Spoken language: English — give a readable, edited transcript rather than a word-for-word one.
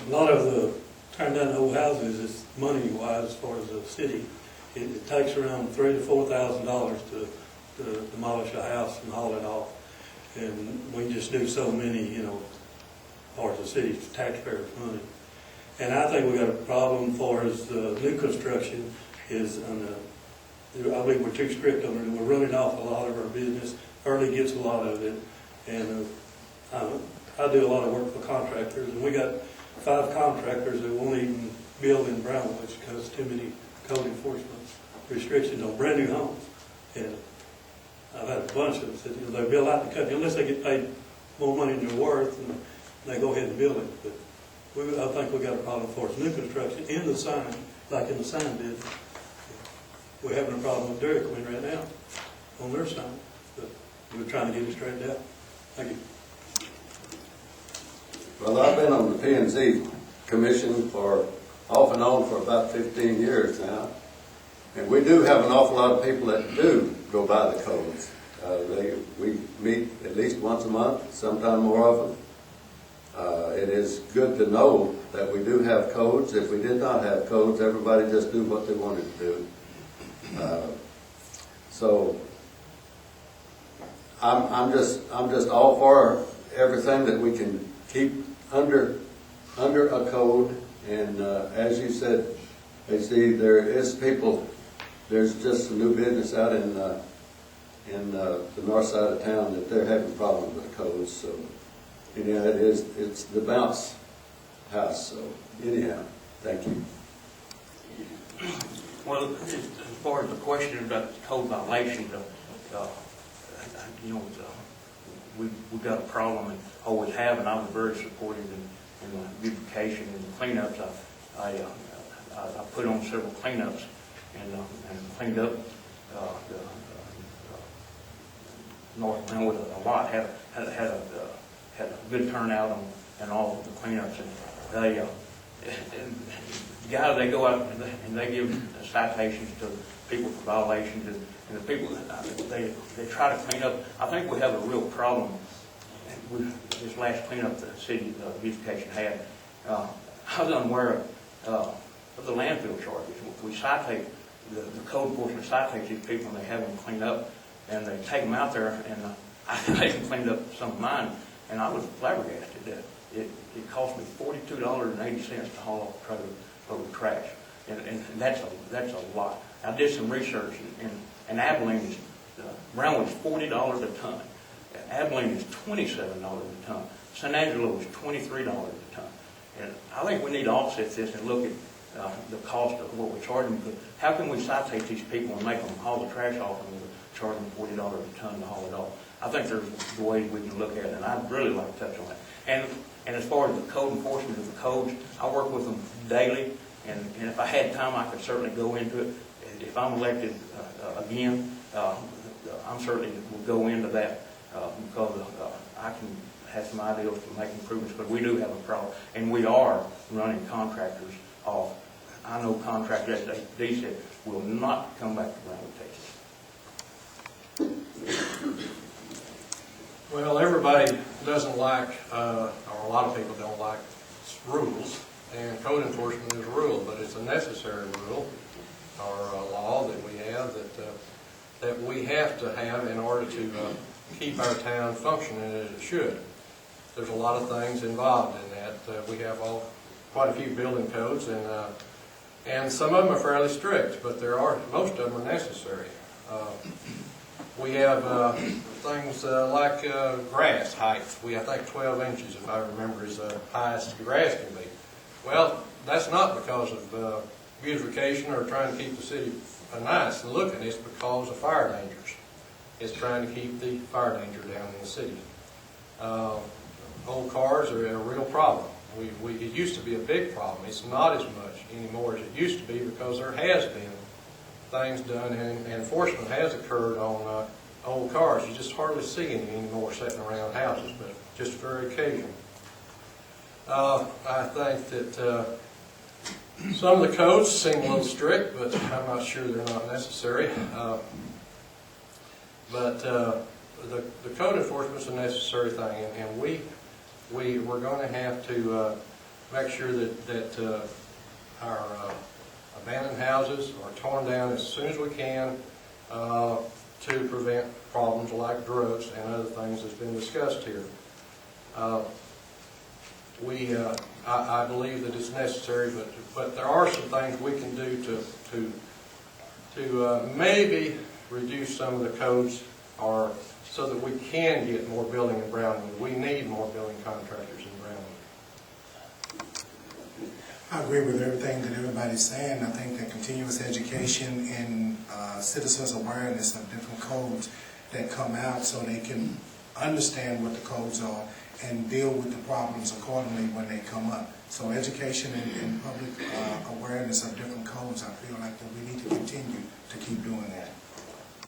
A lot of the tearing down old houses is money-wise as far as the city. It takes around $3,000 to $4,000 to demolish a house and haul it off. And we just do so many, you know, as far as the city's taxpayers' money. And I think we got a problem as far as new construction is, I believe we're too strict on it. We're running off a lot of our business. Early gets a lot of it. And I do a lot of work for contractors, and we got 5 contractors that won't even build in Brownwood because too many code enforcement restrictions on brand new homes. And I've had a bunch of them said, you know, they build out the country unless they get paid more money than they're worth, and they go ahead and build it. But I think we got a problem for us. New construction in the sign, like in the sign business. We're having a problem with Dairy Queen right now on their sign, but we're trying to get it straightened out. Thank you. Well, I've been on the P&Z Commission for off and on for about 15 years now, and we do have an awful lot of people that do go by the codes. We meet at least once a month, sometimes more often. It is good to know that we do have codes. If we did not have codes, everybody just do what they wanted to do. So I'm just all for everything that we can keep under a code. And as you said, AC, there is people. There's just a new business out in the north side of town that they're having problems with the codes. So anyhow, it's the bounce house. So anyhow, thank you. Well, as far as the question about the code violation, you know, we've got a problem and always have, and I was very supportive in the beautification and the cleanups. I put on several cleanups and cleaned up the North Brownwood a lot. Had a good turnout on all the cleanups, and the guys, they go out and they give citations to people for violations, and the people they try to clean up. I think we have a real problem with this last cleanup the city beautification had. I was unaware of the landfill charges. We citate the code enforcement citates these people, and they have them cleaned up, and they take them out there, and I even cleaned up some of mine, and I was flabbergasted that it cost me $42.80 to haul off a trailer load of trash, and that's a lot. I did some research, and Abilene is Brownwood is $40 a ton. Abilene is $27 a ton. San Angelo is $23 a ton. And I think we need to offset this and look at the cost of what we're charging. Because how can we citate these people and make them haul the trash off and charge them $40 a ton to haul it off? I think there's ways we can look at it, and I'd really like to touch on that. And as far as the code enforcement of the codes, I work with them daily, and if I had time, I could certainly go into it. If I'm elected again, I'm certainly will go into that because I can have some ideas to make improvements, but we do have a problem, and we are running contractors off. I know contractors, as they said, will not come back to Brownwood, Texas. Well, everybody doesn't like, or a lot of people don't like rules, and code enforcement is a rule, but it's a necessary rule or a law that we have that we have to have in order to keep our town functioning as it should. There's a lot of things involved in that. We have quite a few building codes, and some of them are fairly strict, but most of them are necessary. We have things like grass height. I think 12 inches, if I remember, is the highest grass can be. Well, that's not because of beautification or trying to keep the city nice and looking. It's because of fire dangers. It's trying to keep the fire danger down in the city. Old cars are a real problem. It used to be a big problem. It's not as much anymore as it used to be because there has been things done and enforcement has occurred on old cars. You just hardly see any anymore sitting around houses, but just very occasional. I think that some of the codes seem a little strict, but I'm not sure they're not necessary. But the code enforcement is a necessary thing, and we're going to have to make sure that our abandoned houses are torn down as soon as we can to prevent problems like drugs and other things that's been discussed here. I believe that it's necessary, but there are some things we can do to maybe reduce some of the codes, or so that we can get more building in Brownwood. We need more building contractors in Brownwood. I agree with everything that everybody's saying. I think that continuous education and citizens' awareness of different codes that come out so they can understand what the codes are and deal with the problems accordingly when they come up. So education and public awareness of different codes, I feel like that we need to continue to keep doing that.